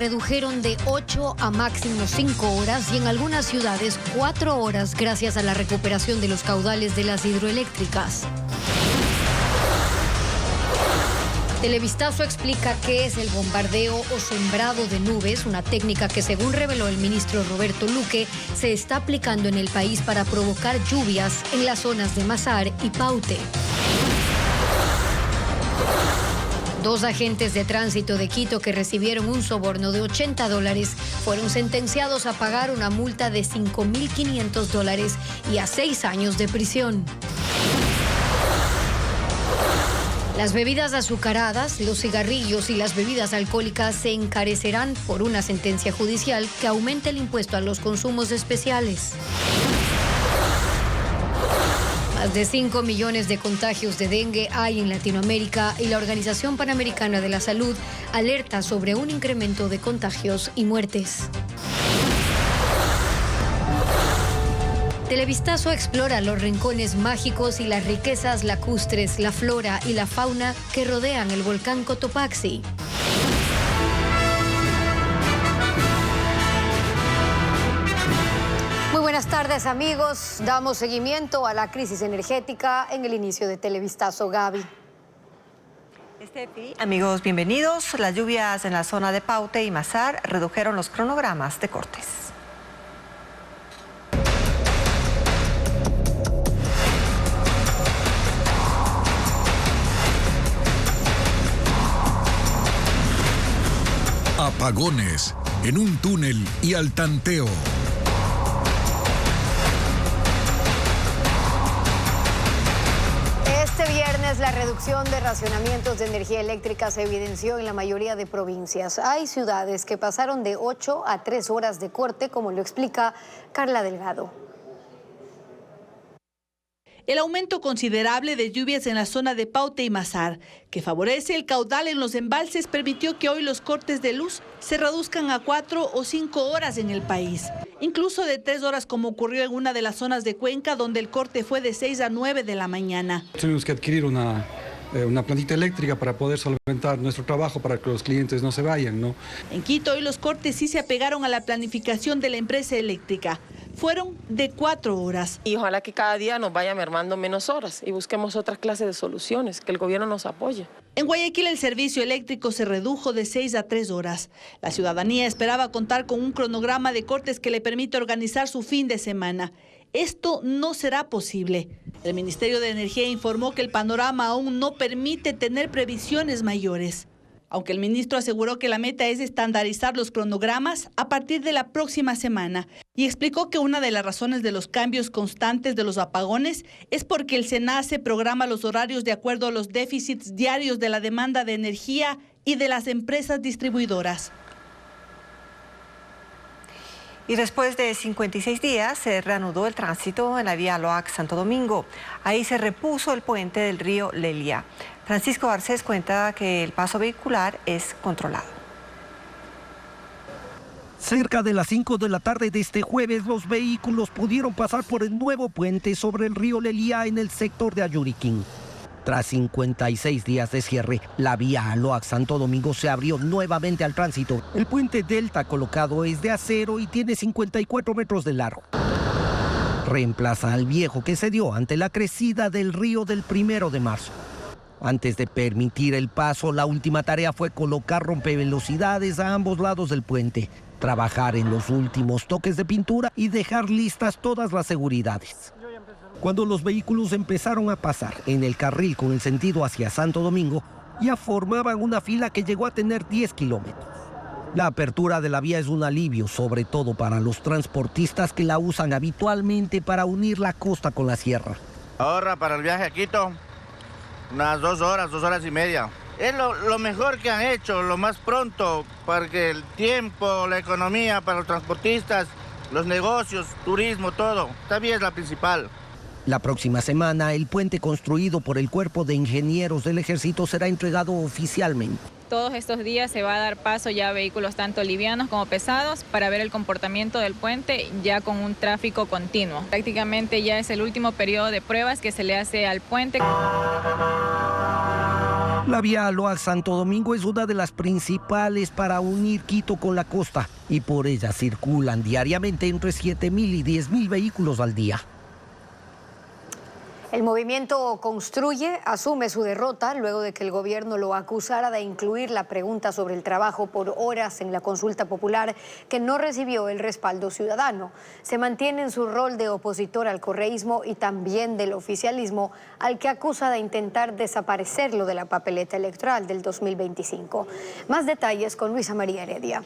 Redujeron de 8 a máximo 5 horas y en algunas ciudades 4 horas gracias a la recuperación de los caudales de las hidroeléctricas. Televistazo explica qué es el bombardeo o sembrado de nubes, una técnica que, según reveló el ministro Roberto Luque, se está aplicando en el país para provocar lluvias en las zonas de Mazar y Paute. 2 agentes de tránsito de Quito que recibieron un soborno de $80 fueron sentenciados a pagar una multa de $5.500 y a 6 años de prisión. Las bebidas azucaradas, los cigarrillos y las bebidas alcohólicas se encarecerán por una sentencia judicial que aumenta el impuesto a los consumos especiales. Más de 5 millones de contagios de dengue hay en Latinoamérica y la Organización Panamericana de la Salud alerta sobre un incremento de contagios y muertes. Televistazo explora los rincones mágicos y las riquezas lacustres, la flora y la fauna que rodean el volcán Cotopaxi. Muy buenas tardes, amigos. Damos seguimiento a la crisis energética en el inicio de Televistazo. Gaby. Estefi, amigos, bienvenidos. Las lluvias en la zona de Paute y Mazar redujeron los cronogramas de cortes. Apagones en un túnel y al tanteo. Este viernes la reducción de racionamientos de energía eléctrica se evidenció en la mayoría de provincias. Hay ciudades que pasaron de 8 a 3 horas de corte, como lo explica Carla Delgado. El aumento considerable de lluvias en la zona de Paute y Mazar, que favorece el caudal en los embalses, permitió que hoy los cortes de luz se reduzcan a 4 o 5 horas en el país. Incluso de 3 horas, como ocurrió en una de las zonas de Cuenca, donde el corte fue de 6 a 9 de la mañana. Tuvimos que adquirir una plantita eléctrica para poder solventar nuestro trabajo, para que los clientes no se vayan, ¿no? En Quito hoy los cortes sí se apegaron a la planificación de la empresa eléctrica. Fueron de 4 horas. Y ojalá que cada día nos vaya mermando menos horas y busquemos otras clases de soluciones, que el gobierno nos apoye. En Guayaquil el servicio eléctrico se redujo de 6 a 3 horas. La ciudadanía esperaba contar con un cronograma de cortes que le permita organizar su fin de semana. Esto no será posible. El Ministerio de Energía informó que el panorama aún no permite tener previsiones mayores. Aunque el ministro aseguró que la meta es estandarizar los cronogramas a partir de la próxima semana y explicó que una de las razones de los cambios constantes de los apagones es porque el SENACE programa los horarios de acuerdo a los déficits diarios de la demanda de energía y de las empresas distribuidoras. Y después de 56 días se reanudó el tránsito en la vía Loac-Santo Domingo. Ahí se repuso el puente del río Lelia. Francisco Garcés cuenta que el paso vehicular es controlado. Cerca de las 5 de la tarde de este jueves, los vehículos pudieron pasar por el nuevo puente sobre el río Lelia en el sector de Ayuriquín. Tras 56 días de cierre, la vía Loac-Santo Domingo se abrió nuevamente al tránsito. El puente Delta colocado es de acero y tiene 54 metros de largo. Reemplaza al viejo que se dio ante la crecida del río del 1 de marzo. Antes de permitir el paso, la última tarea fue colocar rompevelocidades a ambos lados del puente, trabajar en los últimos toques de pintura y dejar listas todas las seguridades. Cuando los vehículos empezaron a pasar en el carril con el sentido hacia Santo Domingo, ya formaban una fila que llegó a tener 10 kilómetros. La apertura de la vía es un alivio, sobre todo para los transportistas que la usan habitualmente para unir la costa con la sierra. Ahorra para el viaje a Quito unas 2 horas y media. Es lo mejor que han hecho, lo más pronto, porque el tiempo, la economía para los transportistas, los negocios, turismo, todo. Esta vía es la principal. La próxima semana, el puente construido por el Cuerpo de Ingenieros del Ejército será entregado oficialmente. Todos estos días se va a dar paso ya a vehículos tanto livianos como pesados para ver el comportamiento del puente ya con un tráfico continuo. Prácticamente ya es el último periodo de pruebas que se le hace al puente. La vía Loax-Santo Domingo es una de las principales para unir Quito con la costa y por ella circulan diariamente entre 7.000 y 10.000 vehículos al día. El movimiento Construye asume su derrota luego de que el gobierno lo acusara de incluir la pregunta sobre el trabajo por horas en la consulta popular que no recibió el respaldo ciudadano. Se mantiene en su rol de opositor al correísmo y también del oficialismo, al que acusa de intentar desaparecerlo de la papeleta electoral del 2025. Más detalles con Luisa María Heredia.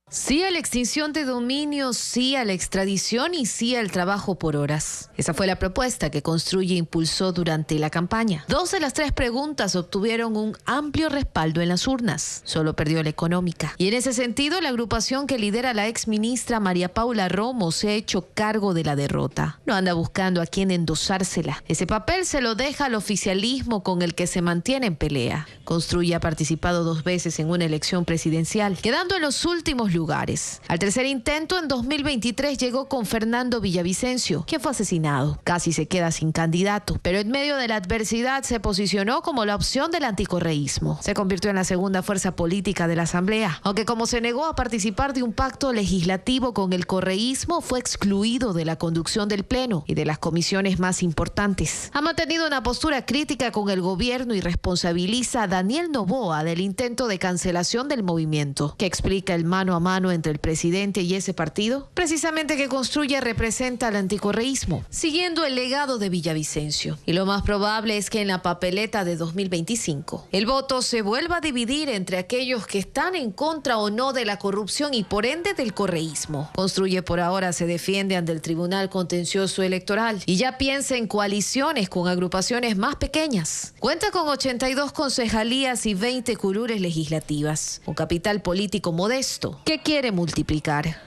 Sí a la extinción de dominio, sí a la extradición y sí al trabajo por horas. Esa fue la propuesta que Construye impulsó durante la campaña. 2 de las 3 preguntas obtuvieron un amplio respaldo en las urnas. Solo perdió la económica. Y en ese sentido, la agrupación que lidera la exministra María Paula Romo se ha hecho cargo de la derrota. No anda buscando a quién endosársela. Ese papel se lo deja al oficialismo con el que se mantiene en pelea. Construye ha participado 2 veces en una elección presidencial, quedando en los últimos lugares. Al tercer intento, en 2023, llegó con Fernando Villavicencio, quien fue asesinado. Casi se queda sin candidato, pero en medio de la adversidad se posicionó como la opción del anticorreísmo. Se convirtió en la segunda fuerza política de la Asamblea, aunque como se negó a participar de un pacto legislativo con el correísmo, fue excluido de la conducción del Pleno y de las comisiones más importantes. Ha mantenido una postura crítica con el gobierno y responsabiliza a Daniel Noboa del intento de cancelación del movimiento. ¿Qué explica el mano a mano entre el presidente y ese partido? Precisamente que Construye representa al anticorreísmo, siguiendo el legado de Villavicencio. Y lo más probable es que en la papeleta de 2025 el voto se vuelva a dividir entre aquellos que están en contra o no de la corrupción y por ende del correísmo. Construye por ahora se defiende ante el Tribunal Contencioso Electoral y ya piensa en coaliciones con agrupaciones más pequeñas. Cuenta con 82 concejalías y 20 curules legislativas, un capital político modesto que quiere multiplicar.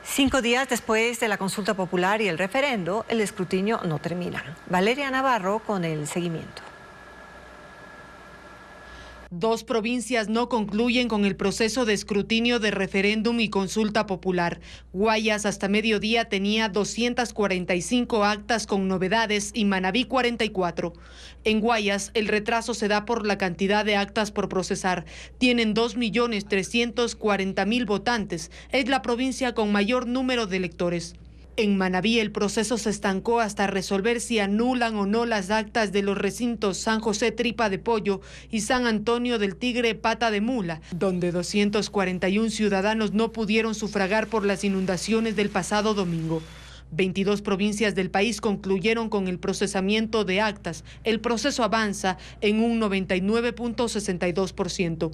5 días después de la consulta popular y el referendo, el escrutinio no termina. Valeria Navarro con el seguimiento. 2 provincias no concluyen con el proceso de escrutinio de referéndum y consulta popular. Guayas hasta mediodía tenía 245 actas con novedades y Manabí 44. En Guayas el retraso se da por la cantidad de actas por procesar. Tienen 2.340.000 votantes. Es la provincia con mayor número de electores. En Manabí el proceso se estancó hasta resolver si anulan o no las actas de los recintos San José Tripa de Pollo y San Antonio del Tigre Pata de Mula, donde 241 ciudadanos no pudieron sufragar por las inundaciones del pasado domingo. 22 provincias del país concluyeron con el procesamiento de actas. El proceso avanza en un 99.62%.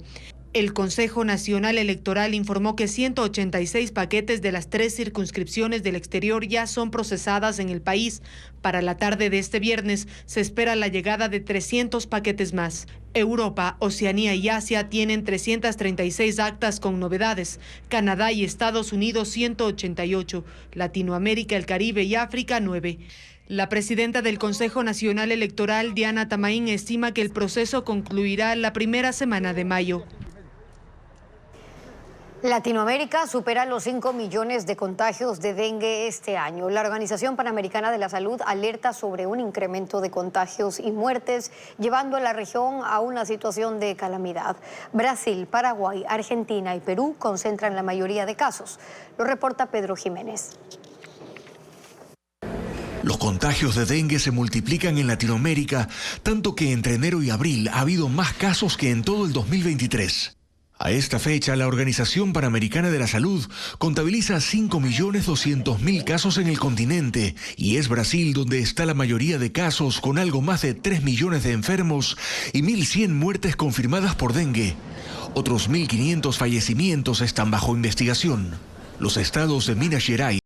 El Consejo Nacional Electoral informó que 186 paquetes de las 3 circunscripciones del exterior ya son procesadas en el país. Para la tarde de este viernes se espera la llegada de 300 paquetes más. Europa, Oceanía y Asia tienen 336 actas con novedades. Canadá y Estados Unidos 188. Latinoamérica, el Caribe y África 9. La presidenta del Consejo Nacional Electoral, Diana Tamaín, estima que el proceso concluirá la primera semana de mayo. Latinoamérica supera los 5 millones de contagios de dengue este año. La Organización Panamericana de la Salud alerta sobre un incremento de contagios y muertes, llevando a la región a una situación de calamidad. Brasil, Paraguay, Argentina y Perú concentran la mayoría de casos. Lo reporta Pedro Jiménez. Los contagios de dengue se multiplican en Latinoamérica, tanto que entre enero y abril ha habido más casos que en todo el 2023. A esta fecha, la Organización Panamericana de la Salud contabiliza 5.200.000 casos en el continente y es Brasil donde está la mayoría de casos, con algo más de 3 millones de enfermos y 1.100 muertes confirmadas por dengue. Otros 1.500 fallecimientos están bajo investigación. Los estados de Minas Gerais,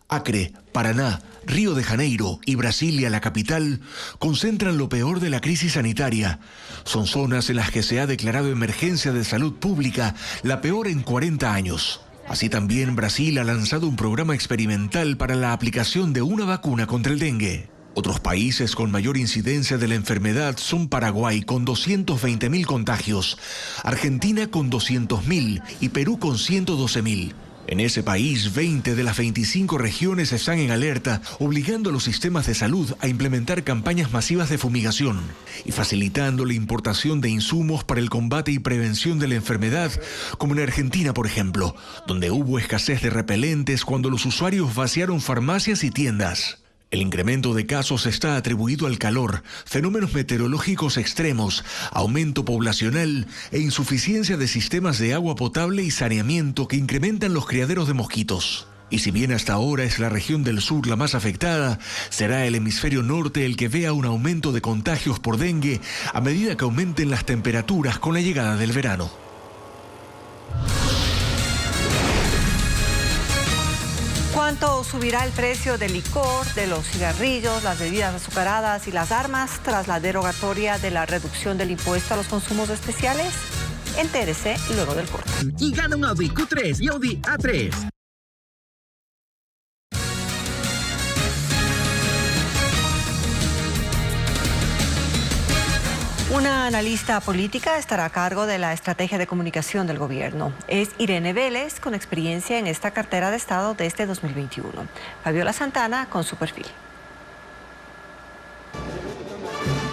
Acre, Paraná, Río de Janeiro y Brasilia, la capital, concentran lo peor de la crisis sanitaria. Son zonas en las que se ha declarado emergencia de salud pública, la peor en 40 años. Así también Brasil ha lanzado un programa experimental para la aplicación de una vacuna contra el dengue. Otros países con mayor incidencia de la enfermedad son Paraguay con 220.000 contagios, Argentina con 200.000 y Perú con 112.000. En ese país, 20 de las 25 regiones están en alerta, obligando a los sistemas de salud a implementar campañas masivas de fumigación y facilitando la importación de insumos para el combate y prevención de la enfermedad, como en Argentina, por ejemplo, donde hubo escasez de repelentes cuando los usuarios vaciaron farmacias y tiendas. El incremento de casos está atribuido al calor, fenómenos meteorológicos extremos, aumento poblacional e insuficiencia de sistemas de agua potable y saneamiento que incrementan los criaderos de mosquitos. Y si bien hasta ahora es la región del sur la más afectada, será el hemisferio norte el que vea un aumento de contagios por dengue a medida que aumenten las temperaturas con la llegada del verano. ¿Cuánto subirá el precio del licor, de los cigarrillos, las bebidas azucaradas y las armas tras la derogatoria de la reducción del impuesto a los consumos especiales? Entérese luego del corte. Y gana un Audi Q3 y Audi A3. Una analista política estará a cargo de la estrategia de comunicación del gobierno. Es Irene Vélez, con experiencia en esta cartera de Estado desde 2021. Fabiola Santana con su perfil.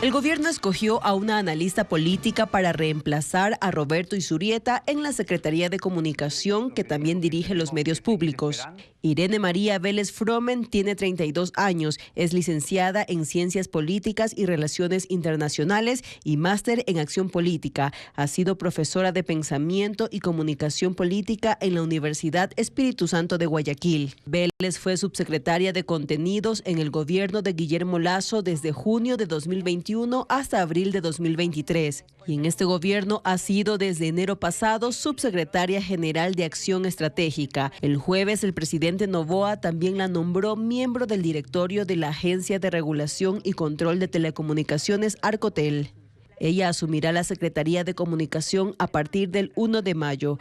El gobierno escogió a una analista política para reemplazar a Roberto Izurrieta en la Secretaría de Comunicación, que también dirige los medios públicos. Irene María Vélez Fromen tiene 32 años, es licenciada en Ciencias Políticas y Relaciones Internacionales y máster en Acción Política. Ha sido profesora de Pensamiento y Comunicación Política en la Universidad Espíritu Santo de Guayaquil. Vélez fue subsecretaria de Contenidos en el gobierno de Guillermo Lasso desde junio de 2021 hasta abril de 2023. Y en este gobierno ha sido desde enero pasado subsecretaria general de Acción Estratégica. El jueves el presidente Noboa también la nombró miembro del directorio de la Agencia de Regulación y Control de Telecomunicaciones Arcotel. Ella asumirá la Secretaría de Comunicación a partir del 1 de mayo.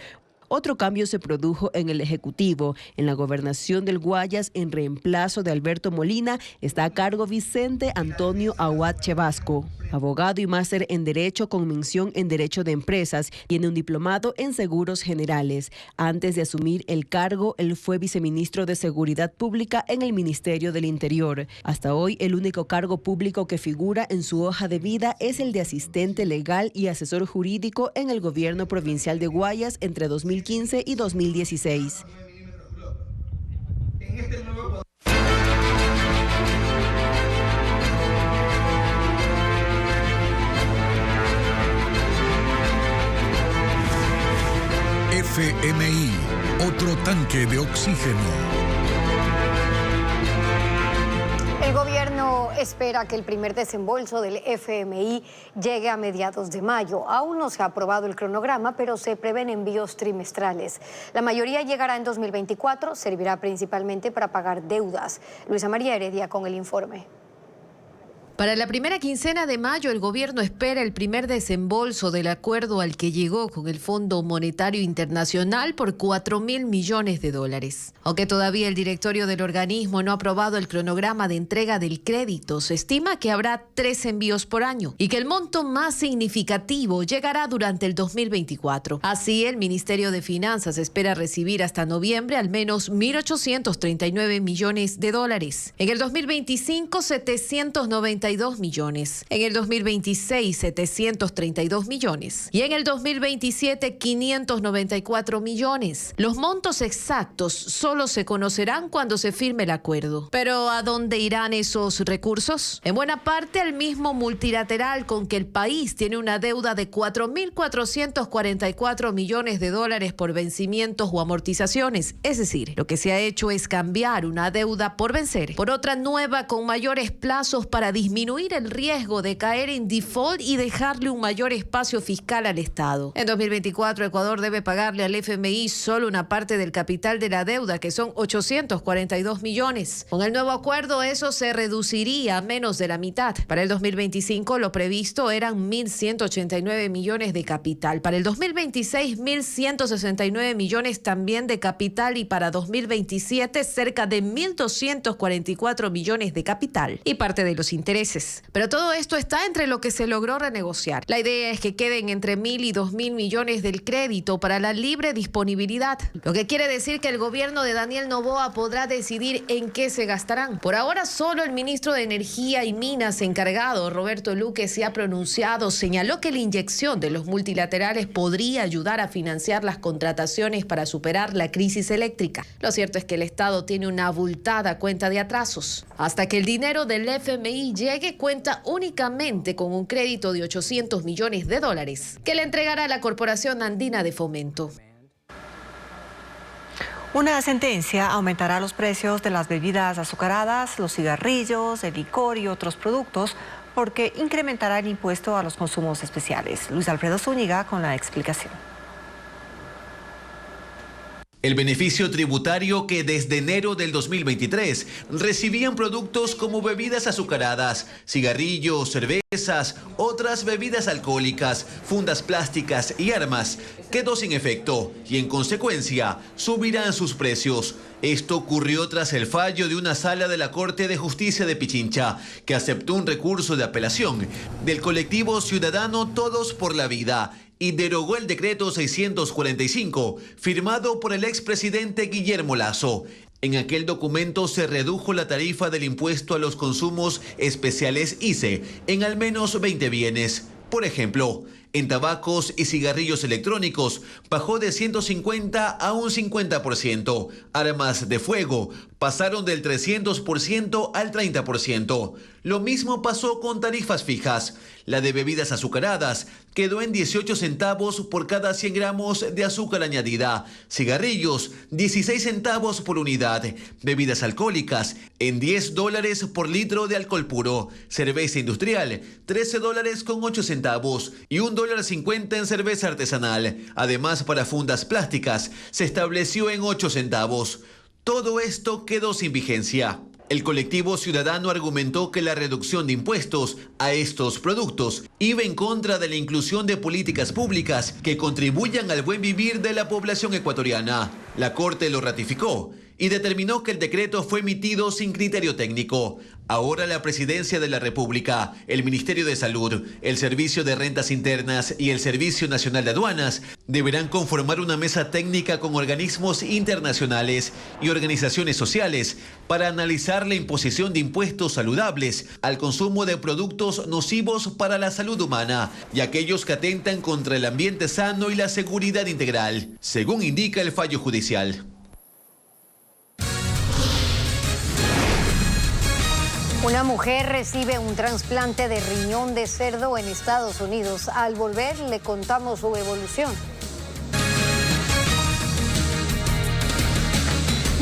Otro cambio se produjo en el Ejecutivo. En la gobernación del Guayas, en reemplazo de Alberto Molina, está a cargo Vicente Antonio Aguad Chevasco. Abogado y máster en Derecho con mención en Derecho de Empresas. Tiene un diplomado en Seguros Generales. Antes de asumir el cargo, él fue viceministro de Seguridad Pública en el Ministerio del Interior. Hasta hoy, el único cargo público que figura en su hoja de vida es el de asistente legal y asesor jurídico en el gobierno provincial de Guayas entre 2015 y 2016. FMI, otro tanque de oxígeno. El gobierno espera que el primer desembolso del FMI llegue a mediados de mayo. Aún no se ha aprobado el cronograma, pero se prevén envíos trimestrales. La mayoría llegará en 2024, servirá principalmente para pagar deudas. Luisa María Heredia con el informe. Para la primera quincena de mayo, el gobierno espera el primer desembolso del acuerdo al que llegó con el Fondo Monetario Internacional por $4.000 millones. Aunque todavía el directorio del organismo no ha aprobado el cronograma de entrega del crédito, se estima que habrá 3 envíos por año y que el monto más significativo llegará durante el 2024. Así, el Ministerio de Finanzas espera recibir hasta noviembre al menos $1.839 millones. En el 2025, 792 millones. En el 2026, 732 millones. Y en el 2027, 594 millones. Los montos exactos solo se conocerán cuando se firme el acuerdo. Pero ¿a dónde irán esos recursos? En buena parte al mismo multilateral con que el país tiene una deuda de $4.444 millones por vencimientos o amortizaciones. Es decir, lo que se ha hecho es cambiar una deuda por vencer por otra nueva con mayores plazos para disminuir el riesgo de caer en default y dejarle un mayor espacio fiscal al Estado. En 2024, Ecuador debe pagarle al FMI solo una parte del capital de la deuda, que son 842 millones. Con el nuevo acuerdo, eso se reduciría a menos de la mitad. Para el 2025, lo previsto eran 1.189 millones de capital. Para el 2026, 1.169 millones también de capital. Y para 2027, cerca de 1.244 millones de capital. Y parte de los intereses meses. Pero todo esto está entre lo que se logró renegociar. La idea es que queden entre 1.000 y 2.000 millones del crédito para la libre disponibilidad, lo que quiere decir que el gobierno de Daniel Noboa podrá decidir en qué se gastarán. Por ahora, solo el ministro de Energía y Minas encargado, Roberto Luque, se ha pronunciado. Señaló que la inyección de los multilaterales podría ayudar a financiar las contrataciones para superar la crisis eléctrica. Lo cierto es que el Estado tiene una abultada cuenta de atrasos. Hasta que el dinero del FMI llegue, cuenta únicamente con un crédito de $800 millones que le entregará la Corporación Andina de Fomento. Una sentencia aumentará los precios de las bebidas azucaradas, los cigarrillos, el licor y otros productos, porque incrementará el impuesto a los consumos especiales. Luis Alfredo Zúñiga con la explicación. El beneficio tributario que desde enero del 2023 recibían productos como bebidas azucaradas, cigarrillos, cervezas, otras bebidas alcohólicas, fundas plásticas y armas quedó sin efecto y en consecuencia subirán sus precios. Esto ocurrió tras el fallo de una sala de la Corte de Justicia de Pichincha que aceptó un recurso de apelación del colectivo ciudadano Todos por la Vida y derogó el decreto 645, firmado por el expresidente Guillermo Lasso. En aquel documento se redujo la tarifa del impuesto a los consumos especiales ICE en al menos 20 bienes. Por ejemplo, en tabacos y cigarrillos electrónicos bajó de 150 a un 50%. Armas de fuego pasaron del 300% al 30%. Lo mismo pasó con tarifas fijas. La de bebidas azucaradas quedó en 18 centavos por cada 100 gramos de azúcar añadida. Cigarrillos, 16 centavos por unidad. Bebidas alcohólicas, en $10 por litro de alcohol puro. Cerveza industrial, $13.08 y $1.50 en cerveza artesanal. Además, para fundas plásticas, se estableció en 8 centavos. Todo esto quedó sin vigencia. El colectivo ciudadano argumentó que la reducción de impuestos a estos productos iba en contra de la inclusión de políticas públicas que contribuyan al buen vivir de la población ecuatoriana. La Corte lo ratificó y determinó que el decreto fue emitido sin criterio técnico. Ahora la Presidencia de la República, el Ministerio de Salud, el Servicio de Rentas Internas y el Servicio Nacional de Aduanas deberán conformar una mesa técnica con organismos internacionales y organizaciones sociales para analizar la imposición de impuestos saludables al consumo de productos nocivos para la salud humana y aquellos que atentan contra el ambiente sano y la seguridad integral, según indica el fallo judicial. Una mujer recibe un trasplante de riñón de cerdo en Estados Unidos. Al volver le contamos su evolución.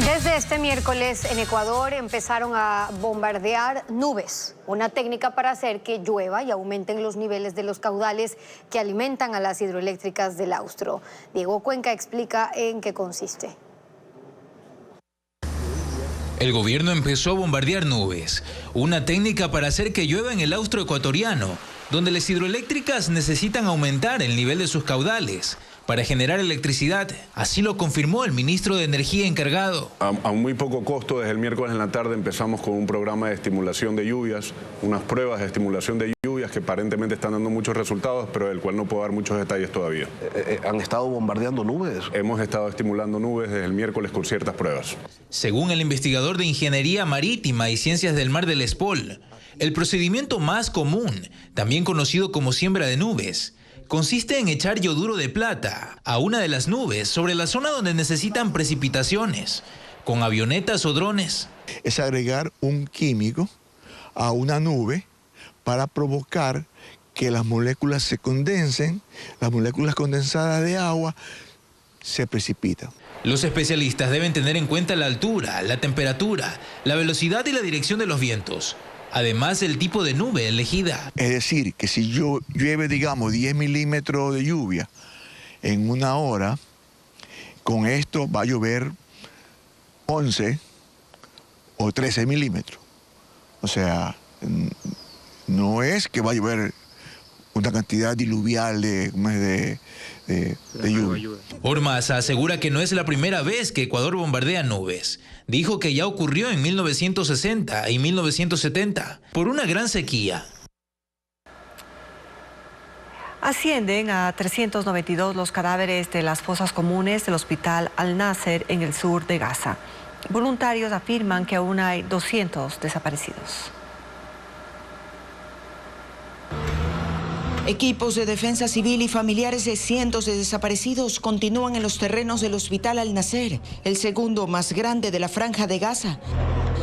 Desde este miércoles en Ecuador empezaron a bombardear nubes, una técnica para hacer que llueva y aumenten los niveles de los caudales que alimentan a las hidroeléctricas del Austro. Diego Cuenca explica en qué consiste. El gobierno empezó a bombardear nubes, una técnica para hacer que llueva en el Austro ecuatoriano, donde las hidroeléctricas necesitan aumentar el nivel de sus caudales para generar electricidad. Así lo confirmó el ministro de Energía encargado. A muy poco costo, desde el miércoles en la tarde empezamos con un programa de estimulación de lluvias, unas pruebas de estimulación de lluvias que aparentemente están dando muchos resultados, pero del cual no puedo dar muchos detalles todavía. ¿Han estado bombardeando nubes? Hemos estado estimulando nubes desde el miércoles con ciertas pruebas. Según el investigador de Ingeniería Marítima y Ciencias del Mar del ESPOL, el procedimiento más común, también conocido como siembra de nubes, consiste en echar yoduro de plata a una de las nubes sobre la zona donde necesitan precipitaciones, con avionetas o drones. Es agregar un químico a una nube para provocar que las moléculas se condensen, las moléculas condensadas de agua se precipitan. Los especialistas deben tener en cuenta la altura, la temperatura, la velocidad y la dirección de los vientos. Además, el tipo de nube elegida. Es decir, que si llueve, digamos, 10 milímetros de lluvia en una hora, con esto va a llover 11 o 13 milímetros. O sea, no es que va a llover una cantidad diluvial de lluvia. Ormaza asegura que no es la primera vez que Ecuador bombardea nubes. Dijo que ya ocurrió en 1960 y 1970 por una gran sequía. Ascienden a 392 los cadáveres de las fosas comunes del hospital Al-Nasser en el sur de Gaza. Voluntarios afirman que aún hay 200 desaparecidos. Equipos de defensa civil y familiares de cientos de desaparecidos continúan en los terrenos del hospital Al-Nasser, el segundo más grande de la franja de Gaza.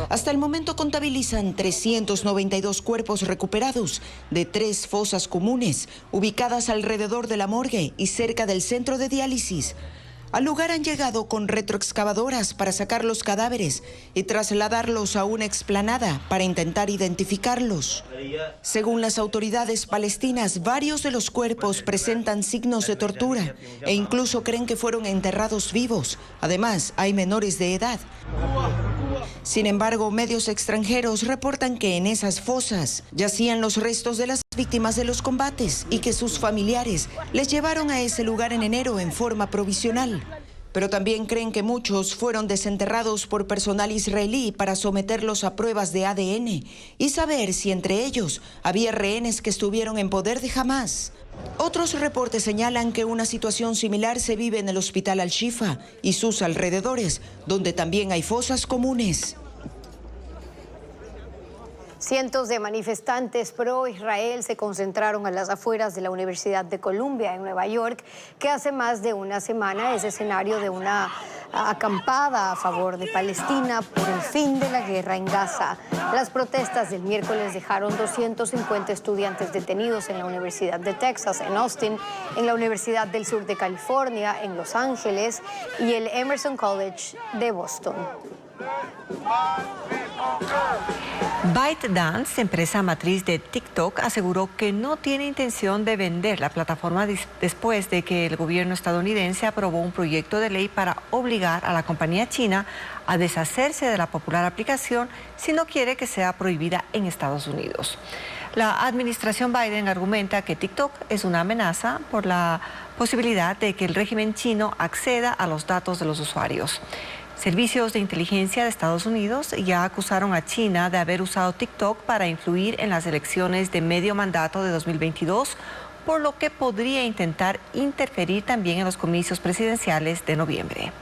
Hasta el momento contabilizan 392 cuerpos recuperados de 3 fosas comunes ubicadas alrededor de la morgue y cerca del centro de diálisis. Al lugar han llegado con retroexcavadoras para sacar los cadáveres y trasladarlos a una explanada para intentar identificarlos. Según las autoridades palestinas, varios de los cuerpos presentan signos de tortura e incluso creen que fueron enterrados vivos. Además, hay menores de edad. Sin embargo, medios extranjeros reportan que en esas fosas yacían los restos de las víctimas de los combates y que sus familiares les llevaron a ese lugar en enero en forma provisional. Pero también creen que muchos fueron desenterrados por personal israelí para someterlos a pruebas de ADN y saber si entre ellos había rehenes que estuvieron en poder de Hamás. Otros reportes señalan que una situación similar se vive en el hospital Al-Shifa y sus alrededores, donde también hay fosas comunes. Cientos de manifestantes pro-Israel se concentraron a las afueras de la Universidad de Columbia en Nueva York, que hace más de una semana es escenario de una acampada a favor de Palestina por el fin de la guerra en Gaza. Las protestas del miércoles dejaron 250 estudiantes detenidos en la Universidad de Texas, en Austin, en la Universidad del Sur de California, en Los Ángeles y el Emerson College de Boston. ByteDance, empresa matriz de TikTok, aseguró que no tiene intención de vender la plataforma después de que el gobierno estadounidense aprobó un proyecto de ley para obligar a la compañía china a deshacerse de la popular aplicación si no quiere que sea prohibida en Estados Unidos. La administración Biden argumenta que TikTok es una amenaza por la posibilidad de que el régimen chino acceda a los datos de los usuarios. Servicios de inteligencia de Estados Unidos ya acusaron a China de haber usado TikTok para influir en las elecciones de medio mandato de 2022, por lo que podría intentar interferir también en los comicios presidenciales de noviembre.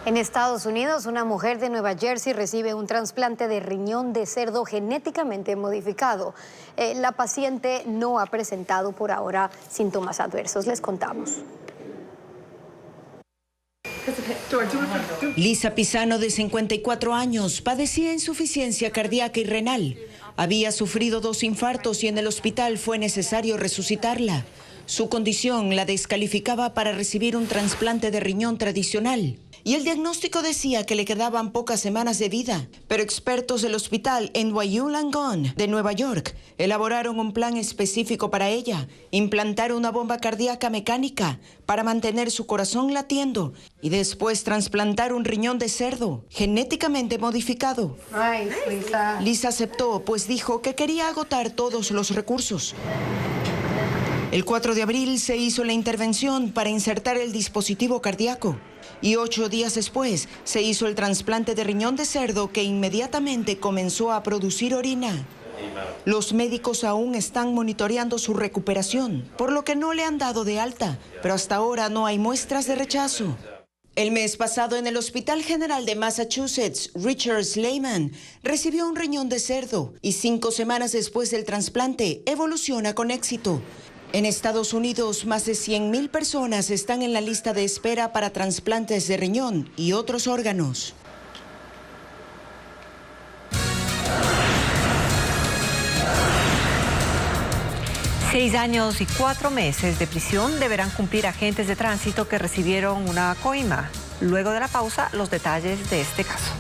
En Estados Unidos, una mujer de Nueva Jersey recibe un trasplante de riñón de cerdo genéticamente modificado. La paciente no ha presentado por ahora síntomas adversos. Les contamos. Lisa Pisano, de 54 años, padecía insuficiencia cardíaca y renal. Había sufrido 2 infartos y en el hospital fue necesario resucitarla. Su condición la descalificaba para recibir un trasplante de riñón tradicional. Y el diagnóstico decía que le quedaban pocas semanas de vida. Pero expertos del hospital NYU Langone de Nueva York elaboraron un plan específico para ella. Implantar una bomba cardíaca mecánica para mantener su corazón latiendo y después trasplantar un riñón de cerdo genéticamente modificado. Ay, Lisa. Lisa aceptó, pues dijo que quería agotar todos los recursos. El 4 de abril se hizo la intervención para insertar el dispositivo cardíaco y 8 días después se hizo el trasplante de riñón de cerdo que inmediatamente comenzó a producir orina. Los médicos aún están monitoreando su recuperación, por lo que no le han dado de alta, pero hasta ahora no hay muestras de rechazo. El mes pasado en el Hospital General de Massachusetts, Richard Sleiman recibió un riñón de cerdo y 5 semanas después del trasplante evoluciona con éxito. En Estados Unidos, más de 100,000 personas están en la lista de espera para trasplantes de riñón y otros órganos. Seis años y 4 meses de prisión deberán cumplir agentes de tránsito que recibieron una coima. Luego de la pausa, los detalles de este caso.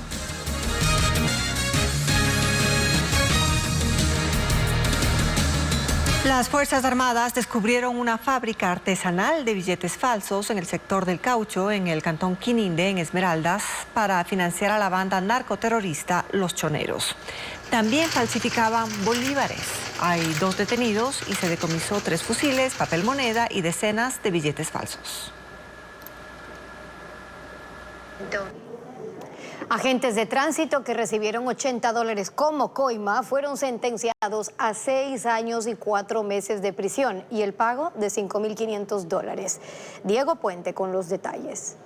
Las Fuerzas Armadas descubrieron una fábrica artesanal de billetes falsos en el sector del Caucho, en el cantón Quininde, en Esmeraldas, para financiar a la banda narcoterrorista Los Choneros. También falsificaban bolívares. Hay 2 detenidos y se decomisó 3 fusiles, papel moneda y decenas de billetes falsos. Agentes de tránsito que recibieron $80 como coima fueron sentenciados a 6 años y 4 meses de prisión y el pago de $5.500. Diego Puente con los detalles.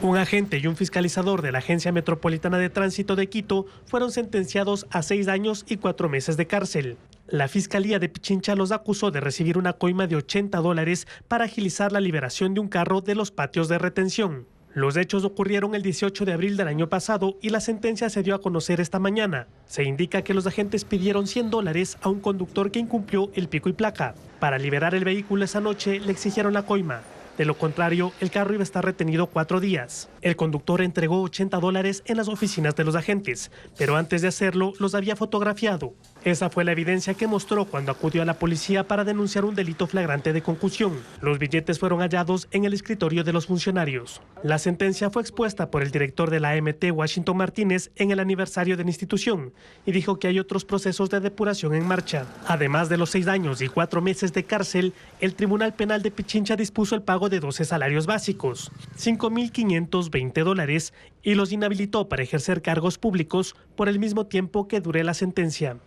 Un agente y un fiscalizador de la Agencia Metropolitana de Tránsito de Quito fueron sentenciados a 6 años y 4 meses de cárcel. La Fiscalía de Pichincha los acusó de recibir una coima de $80 para agilizar la liberación de un carro de los patios de retención. Los hechos ocurrieron el 18 de abril del año pasado y la sentencia se dio a conocer esta mañana. Se indica que los agentes pidieron $100 a un conductor que incumplió el pico y placa. Para liberar el vehículo esa noche le exigieron la coima. De lo contrario, el carro iba a estar retenido 4 días. El conductor entregó $80 en las oficinas de los agentes, pero antes de hacerlo los había fotografiado. Esa fue la evidencia que mostró cuando acudió a la policía para denunciar un delito flagrante de concusión. Los billetes fueron hallados en el escritorio de los funcionarios. La sentencia fue expuesta por el director de la AMT, Washington Martínez, en el aniversario de la institución y dijo que hay otros procesos de depuración en marcha. Además de los 6 años y 4 meses de cárcel, el Tribunal Penal de Pichincha dispuso el pago de 12 salarios básicos, $5.520, y los inhabilitó para ejercer cargos públicos por el mismo tiempo que dure la sentencia.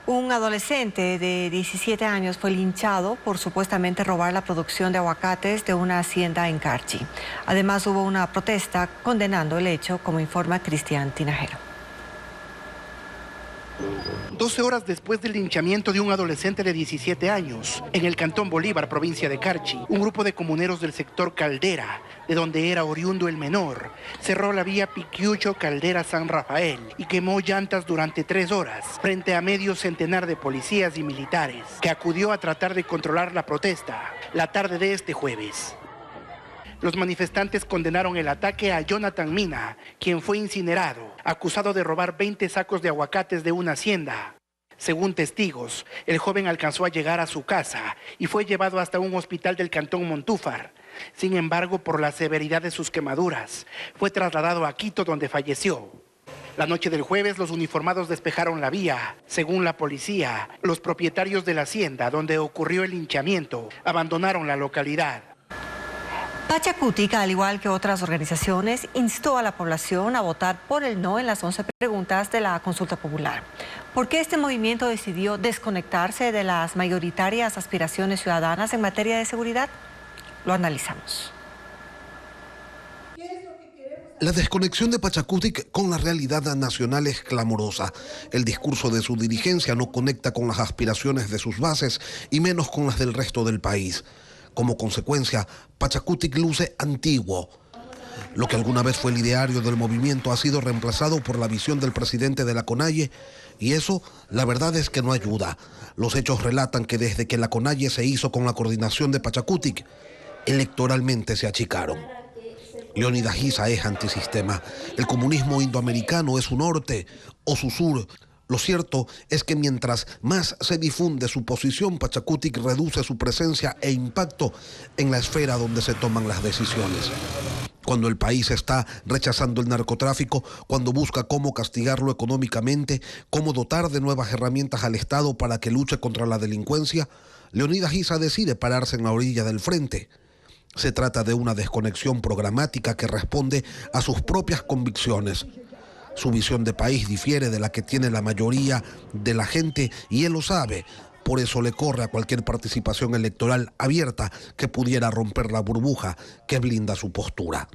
Un adolescente de 17 años fue linchado por supuestamente robar la producción de aguacates de una hacienda en Carchi. Además hubo una protesta condenando el hecho, como informa Cristian Tinajero. 12 horas después del linchamiento de un adolescente de 17 años en el Cantón Bolívar, provincia de Carchi, un grupo de comuneros del sector Caldera, de donde era oriundo el menor, cerró la vía Piquiucho-Caldera-San Rafael y quemó llantas durante 3 horas frente a medio centenar de policías y militares que acudió a tratar de controlar la protesta la tarde de este jueves. Los manifestantes condenaron el ataque a Jonathan Mina, quien fue incinerado, acusado de robar 20 sacos de aguacates de una hacienda. Según testigos, el joven alcanzó a llegar a su casa y fue llevado hasta un hospital del Cantón Montúfar. Sin embargo, por la severidad de sus quemaduras, fue trasladado a Quito, donde falleció. La noche del jueves, los uniformados despejaron la vía. Según la policía, los propietarios de la hacienda donde ocurrió el linchamiento abandonaron la localidad. Pachacutic, al igual que otras organizaciones, instó a la población a votar por el no en las 11 preguntas de la consulta popular. ¿Por qué este movimiento decidió desconectarse de las mayoritarias aspiraciones ciudadanas en materia de seguridad? Lo analizamos. La desconexión de Pachacutic con la realidad nacional es clamorosa. El discurso de su dirigencia no conecta con las aspiraciones de sus bases y menos con las del resto del país. Como consecuencia, Pachacutic luce antiguo. Lo que alguna vez fue el ideario del movimiento ha sido reemplazado por la visión del presidente de la CONAIE, y eso, la verdad es que no ayuda. Los hechos relatan que desde que la CONAIE se hizo con la coordinación de Pachacutic, electoralmente se achicaron. Leónidas Giza es antisistema. El comunismo indoamericano es su norte o su sur. Lo cierto es que mientras más se difunde su posición, Pachacutic reduce su presencia e impacto en la esfera donde se toman las decisiones. Cuando el país está rechazando el narcotráfico, cuando busca cómo castigarlo económicamente, cómo dotar de nuevas herramientas al Estado para que luche contra la delincuencia, Leónidas Giza decide pararse en la orilla del frente. Se trata de una desconexión programática que responde a sus propias convicciones. Su visión de país difiere de la que tiene la mayoría de la gente y él lo sabe. Por eso le corre a cualquier participación electoral abierta que pudiera romper la burbuja que blinda su postura.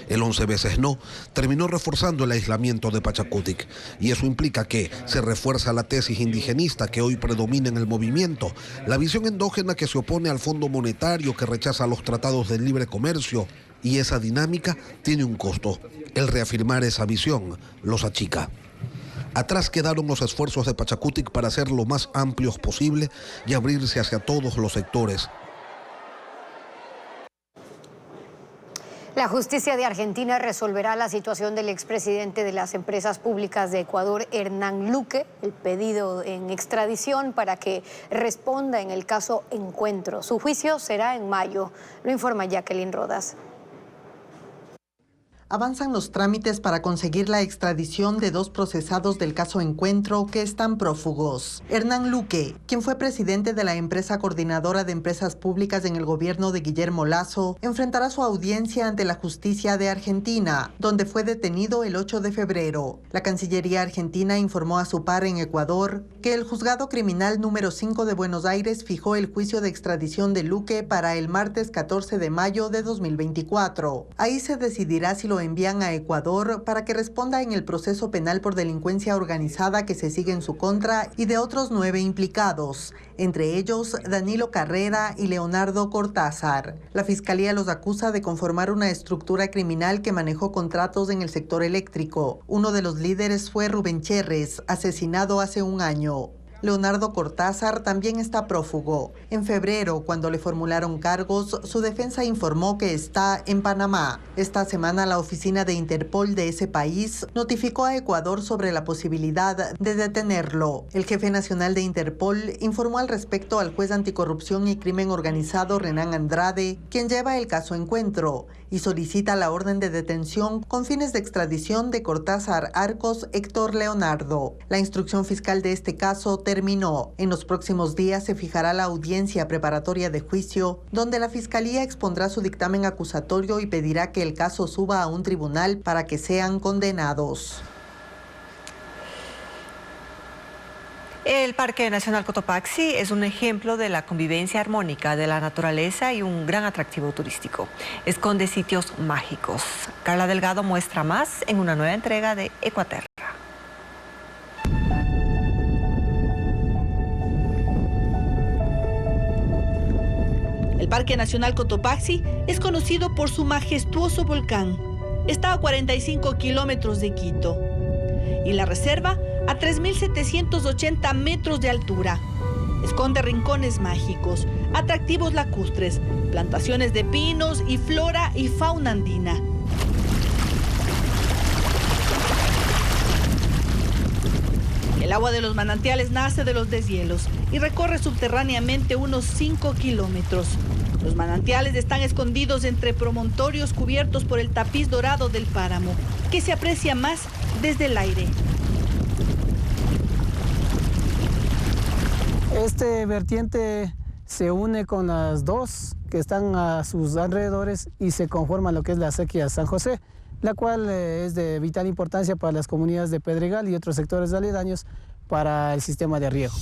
El 11 veces no terminó reforzando el aislamiento de Pachacutic, y eso implica que se refuerza la tesis indigenista que hoy predomina en el movimiento, la visión endógena que se opone al Fondo Monetario, que rechaza los tratados de libre comercio, y esa dinámica tiene un costo. El reafirmar esa visión los achica. Atrás quedaron los esfuerzos de Pachacutic para ser lo más amplios posible y abrirse hacia todos los sectores. La justicia de Argentina resolverá la situación del expresidente de las empresas públicas de Ecuador, Hernán Luque, el pedido en extradición para que responda en el caso Encuentro. Su juicio será en mayo, lo informa Jacqueline Rodas. avanzan los trámites para conseguir la extradición de 2 procesados del caso Encuentro que están prófugos. Hernán Luque, quien fue presidente de la empresa coordinadora de empresas públicas en el gobierno de Guillermo Lasso, enfrentará su audiencia ante la justicia de Argentina, donde fue detenido el 8 de febrero. La Cancillería argentina informó a su par en Ecuador que el juzgado criminal número 5 de Buenos Aires fijó el juicio de extradición de Luque para el martes 14 de mayo de 2024. Ahí se decidirá si lo envían a Ecuador para que responda en el proceso penal por delincuencia organizada que se sigue en su contra y de otros 9 implicados, entre ellos Danilo Carrera y Leonardo Cortázar. La Fiscalía los acusa de conformar una estructura criminal que manejó contratos en el sector eléctrico. Uno de los líderes fue Rubén Cherres, asesinado hace un año. Leonardo Cortázar también está prófugo. En febrero, cuando le formularon cargos, su defensa informó que está en Panamá. Esta semana, la oficina de Interpol de ese país notificó a Ecuador sobre la posibilidad de detenerlo. El jefe nacional de Interpol informó al respecto al juez anticorrupción y crimen organizado Renan Andrade, quien lleva el caso Encuentro, y solicita la orden de detención con fines de extradición de Cortázar Arcos Héctor Leonardo. La instrucción fiscal de este caso terminó. En los próximos días se fijará la audiencia preparatoria de juicio, donde la Fiscalía expondrá su dictamen acusatorio y pedirá que el caso suba a un tribunal para que sean condenados. El Parque Nacional Cotopaxi es un ejemplo de la convivencia armónica de la naturaleza y un gran atractivo turístico. Esconde sitios mágicos. Carla Delgado muestra más en una nueva entrega de Ecuaterra. El Parque Nacional Cotopaxi es conocido por su majestuoso volcán. Está a 45 kilómetros de Quito. Y la reserva a 3.780 metros de altura. Esconde rincones mágicos, atractivos lacustres, plantaciones de pinos y flora y fauna andina. El agua de los manantiales nace de los deshielos y recorre subterráneamente unos 5 kilómetros. Los manantiales están escondidos entre promontorios cubiertos por el tapiz dorado del páramo, que se aprecia más desde el aire. Este vertiente se une con las dos que están a sus alrededores y se conforma lo que es la acequia San José, la cual es de vital importancia para las comunidades de Pedregal y otros sectores aledaños para el sistema de riego.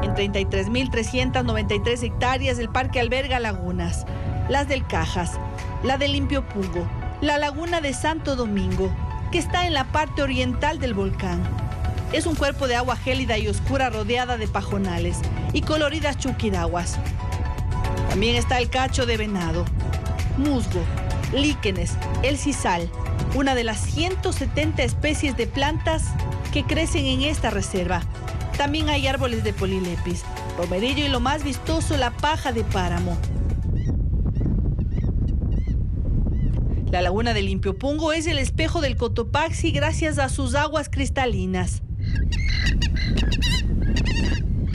En 33.393 hectáreas el parque alberga lagunas, las del Cajas, la del Limpio Pungo, la laguna de Santo Domingo, que está en la parte oriental del volcán. Es un cuerpo de agua gélida y oscura rodeada de pajonales y coloridas chuquiraguas. También está el cacho de venado, musgo, líquenes, el sisal, una de las 170 especies de plantas que crecen en esta reserva. También hay árboles de polilepis, romerillo y lo más vistoso, la paja de páramo. La laguna de Limpio Pungo es el espejo del Cotopaxi gracias a sus aguas cristalinas.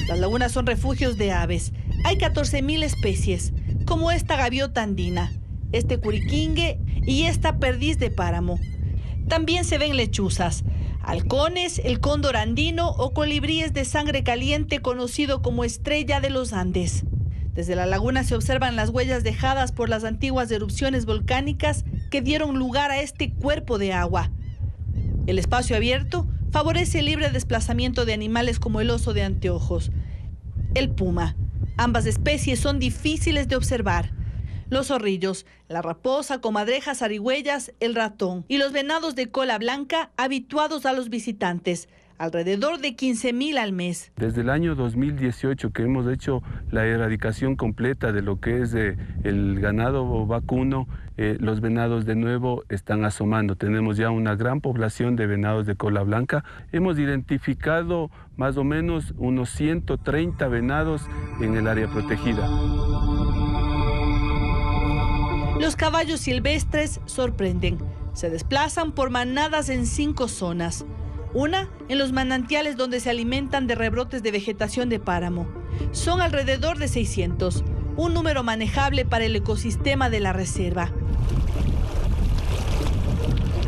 Las lagunas son refugios de aves. Hay 14.000 especies, como esta gaviota andina, este curiquingue y esta perdiz de páramo. También se ven lechuzas, halcones, el cóndor andino o colibríes de sangre caliente conocido como estrella de los Andes. Desde la laguna se observan las huellas dejadas por las antiguas erupciones volcánicas que dieron lugar a este cuerpo de agua. El espacio abierto favorece el libre desplazamiento de animales como el oso de anteojos, el puma. Ambas especies son difíciles de observar. Los zorrillos, la raposa, comadrejas, zarigüeyas, el ratón y los venados de cola blanca habituados a los visitantes, alrededor de 15.000 al mes. Desde el año 2018 que hemos hecho la erradicación completa de lo que es el ganado vacuno, los venados de nuevo están asomando. Tenemos ya una gran población de venados de cola blanca. Hemos identificado más o menos unos 130 venados en el área protegida. Los caballos silvestres sorprenden. Se desplazan por manadas en 5 zonas. Una en los manantiales donde se alimentan de rebrotes de vegetación de páramo. Son alrededor de 600. un número manejable para el ecosistema de la reserva.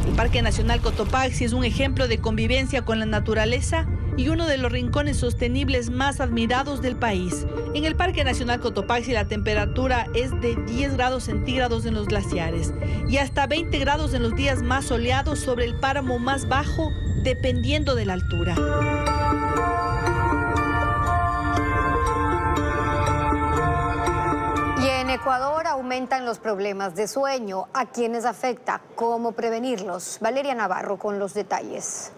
El Parque Nacional Cotopaxi es un ejemplo de convivencia con la naturaleza y uno de los rincones sostenibles más admirados del país. En el Parque Nacional Cotopaxi la temperatura es de 10 grados centígrados en los glaciares y hasta 20 grados en los días más soleados sobre el páramo más bajo, dependiendo de la altura. Y en Ecuador aumentan los problemas de sueño. ¿A quiénes afecta? ¿Cómo prevenirlos? Valeria Navarro con los detalles.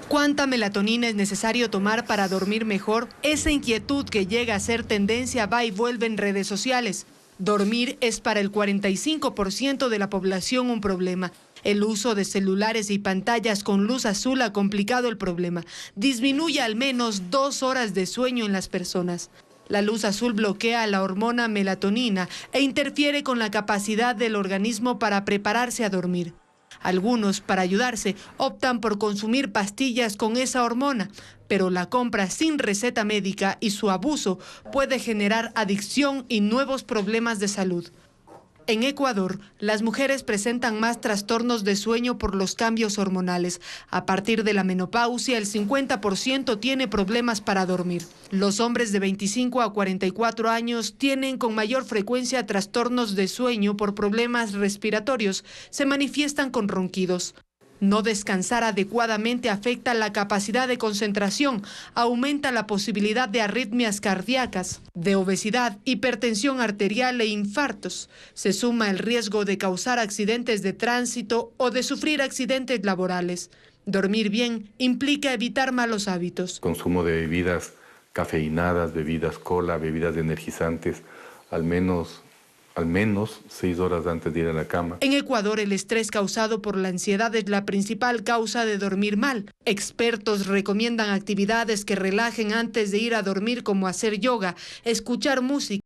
¿Cuánta melatonina es necesario tomar para dormir mejor? Esa inquietud que llega a ser tendencia va y vuelve en redes sociales. Dormir es para el 45% de la población un problema. El uso de celulares y pantallas con luz azul ha complicado el problema. Disminuye al menos 2 horas de sueño en las personas. La luz azul bloquea la hormona melatonina e interfiere con la capacidad del organismo para prepararse a dormir. Algunos, para ayudarse, optan por consumir pastillas con esa hormona, pero la compra sin receta médica y su abuso puede generar adicción y nuevos problemas de salud. En Ecuador, las mujeres presentan más trastornos de sueño por los cambios hormonales. A partir de la menopausia, el 50% tiene problemas para dormir. Los hombres de 25 a 44 años tienen con mayor frecuencia trastornos de sueño por problemas respiratorios. Se manifiestan con ronquidos. No descansar adecuadamente afecta la capacidad de concentración, aumenta la posibilidad de arritmias cardíacas, de obesidad, hipertensión arterial e infartos. Se suma el riesgo de causar accidentes de tránsito o de sufrir accidentes laborales. Dormir bien implica evitar malos hábitos. Consumo de bebidas cafeinadas, bebidas cola, bebidas energizantes, al menos 6 horas antes de ir a la cama. En Ecuador, el estrés causado por la ansiedad es la principal causa de dormir mal. Expertos recomiendan actividades que relajen antes de ir a dormir, como hacer yoga, escuchar música